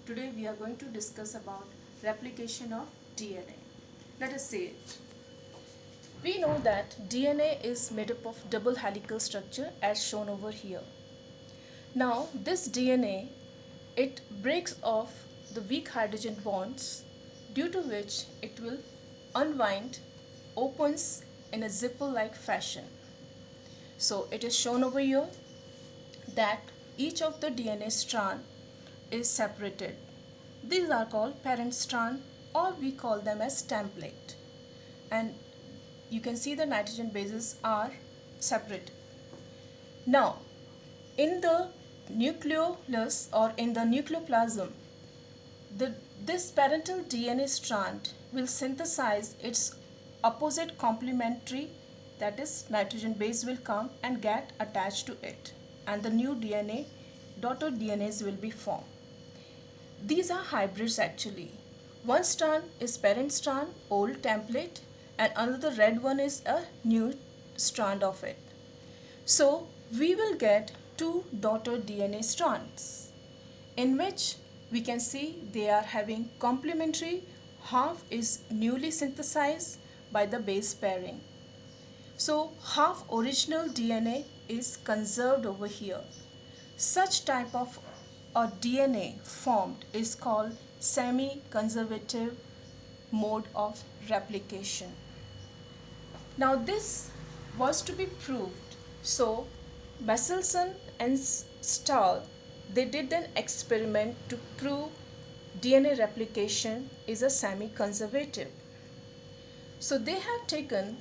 Today we are going to discuss about replication of DNA. Let us see it. We know that DNA is made up of double helical structure as shown over here. Now this DNA, it breaks off the weak hydrogen bonds, due to which it will unwind, opens in a zipper like fashion. So it is shown over here that each of the DNA strand is separated. These are called parent strand, or we call them as template. And you can see the nitrogen bases are separate. Now, in the nucleolus or in the nucleoplasm, this parental DNA strand will synthesize its opposite complementary, that is nitrogen base will come and get attached to it, and the new DNA, daughter DNAs will be formed. These are hybrids actually. One strand is parent strand, old template, and another red one is a new strand of it. So we will get two daughter DNA strands, in which we can see they are having complementary. Half is newly synthesized by the base pairing. So half original DNA is conserved over here. Such type of a DNA formed is called semi-conservative mode of replication. Now this was to be proved. So Michelson and Stahl, they did an experiment to prove DNA replication is a semi-conservative. So they have taken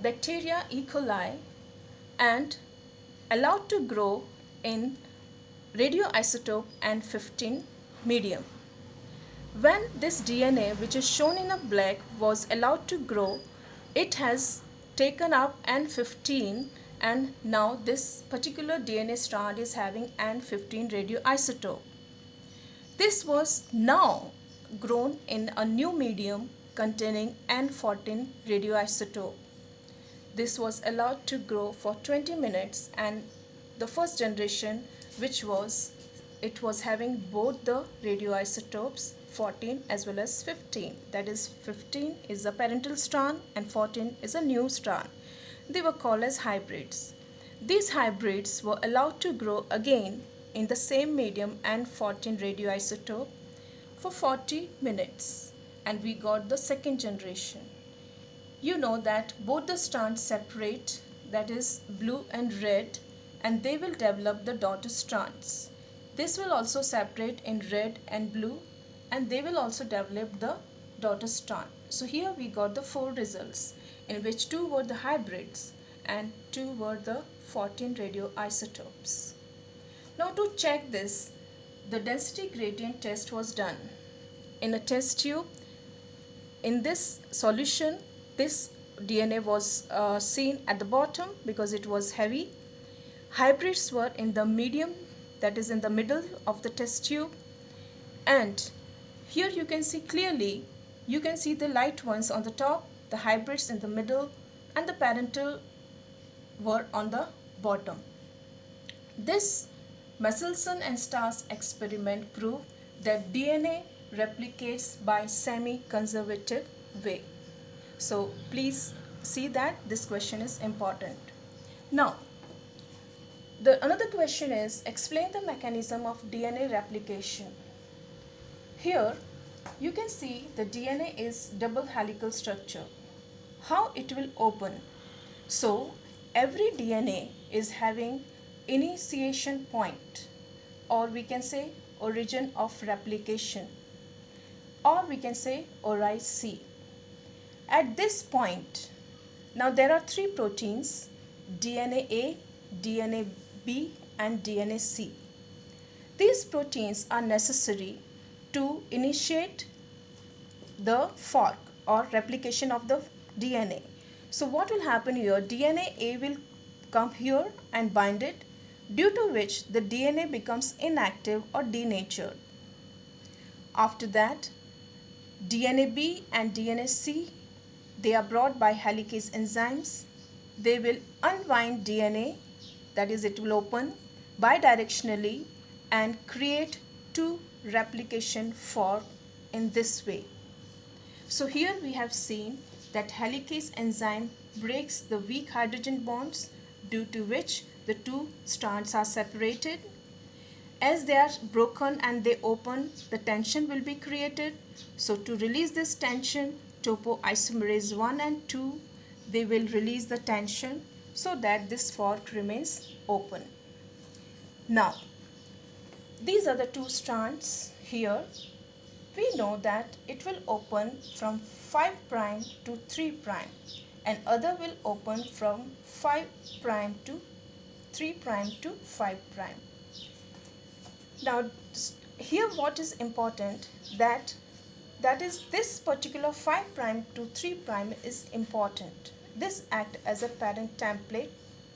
bacteria E. coli and allowed to grow in radioisotope N15 medium. When this DNA, which is shown in a black, was allowed to grow, it has taken up N15, and now this particular DNA strand is having N15 radioisotope. This was now grown in a new medium containing N14 radioisotope. This was allowed to grow for 20 minutes, and the first generation, which was, it was having both the radioisotopes 14 as well as 15. That is, 15 is a parental strand and 14 is a new strand. They were called as hybrids. These hybrids were allowed to grow again in the same medium and 14 radioisotope for 40 minutes, and we got the second generation. You know that both the strands separate, that is blue and red, and they will develop the daughter strands. This will also separate in red and blue, and they will also develop the daughter strand. So here we got the 4 results, in which 2 were the hybrids and 2 were the 14 radioisotopes. Now to check this, the density gradient test was done. In a test tube, in this solution, this DNA was seen at the bottom because it was heavy. Hybrids were in the medium, that is in the middle of the test tube, and here you can see clearly, you can see the light ones on the top, the hybrids in the middle, and the parental were on the bottom. This Michelson and Stahl's experiment proved that DNA replicates by semi-conservative way. So please see that this question is important. Now, another question is, explain the mechanism of DNA replication. Here you can see the DNA is double helical structure. How it will open? So every DNA is having initiation point, or we can say origin of replication, or we can say ori C. At this point, now there are 3 proteins, DNA A, DNA B and DNA C. These proteins are necessary to initiate the fork or replication of the DNA. So what will happen here? DNA A will come here and bind it, due to which the DNA becomes inactive or denatured. After that, DNA B and DNA C, they are brought by helicase enzymes. They will unwind DNA, that is, it will open bidirectionally and create 2 replication fork in this way. So here we have seen that helicase enzyme breaks the weak hydrogen bonds, due to which the two strands are separated. As they are broken and they open, the tension will be created. So to release this tension, topoisomerase 1 and 2, they will release the tension so that this fork remains open. Now, these are the two strands here. We know that it will open from 5' to 3', and other will open from 5' to 3' to 5'. Now here what is important, that is this particular 5' to 3' is important. This acts as a parent template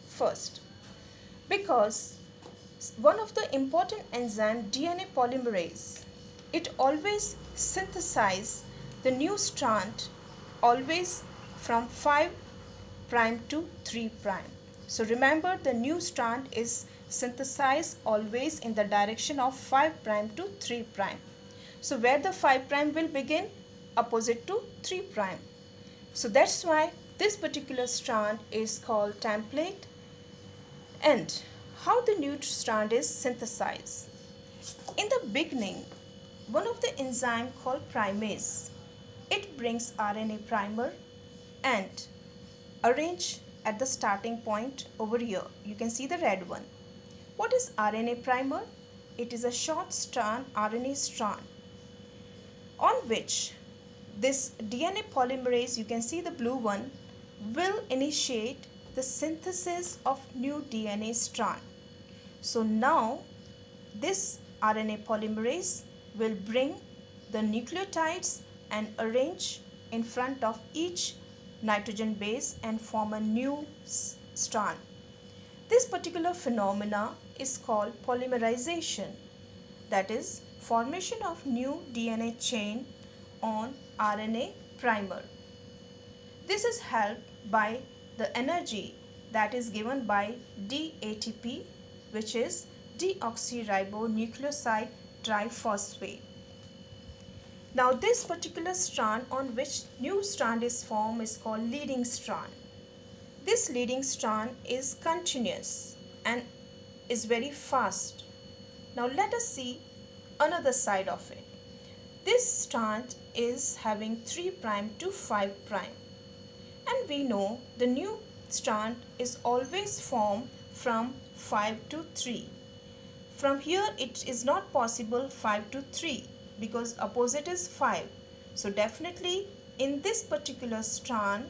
first, because one of the important enzyme, DNA polymerase, it always synthesizes the new strand always from 5' to 3'. So remember, the new strand is synthesized always in the direction of 5' to 3'. So where the 5' will begin? Opposite to 3'. So that's why this particular strand is called template. And how the new strand is synthesized? In the beginning, one of the enzyme called primase, it brings RNA primer and arrange at the starting point over here. You can see the red one. What is RNA primer? It is a short strand, RNA strand, on which this DNA polymerase, you can see the blue one, will initiate the synthesis of new DNA strand. So now this RNA polymerase will bring the nucleotides and arrange in front of each nitrogen base and form a new strand. This particular phenomena is called polymerization, that is formation of new DNA chain on RNA primer. This is helped by the energy that is given by DATP, which is deoxyribonucleoside triphosphate. Now this particular strand on which new strand is formed is called leading strand. This leading strand is continuous and is very fast. Now let us see another side of it. This strand is having 3' to 5', and we know the new strand is always formed from 5 to 3. From here it is not possible 5 to 3 because opposite is 5. So definitely in this particular strand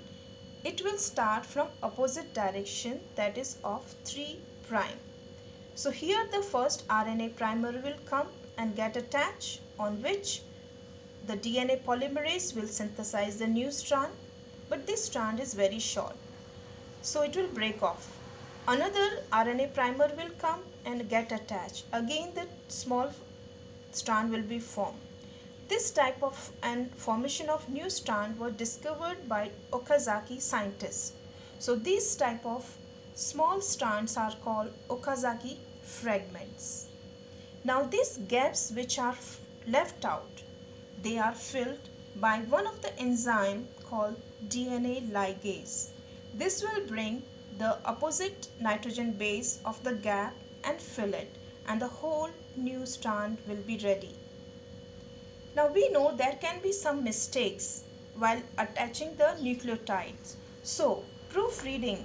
it will start from opposite direction, that is of 3'. So here the first RNA primer will come and get attached, on which the DNA polymerase will synthesize the new strand, but this strand is very short, so it will break off. Another RNA primer will come and get attached. Again the small strand will be formed. This type of formation of new strand was discovered by Okazaki scientists. So these type of small strands are called Okazaki fragments. Now these gaps which are left out, they are filled by one of the enzyme called DNA ligase. This will bring the opposite nitrogen base of the gap and fill it, and the whole new strand will be ready. Now we know there can be some mistakes while attaching the nucleotides. So proofreading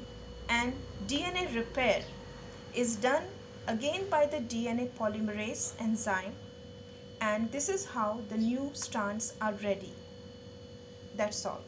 and DNA repair is done again by the DNA polymerase enzyme, and this is how the new strands are ready. That's all.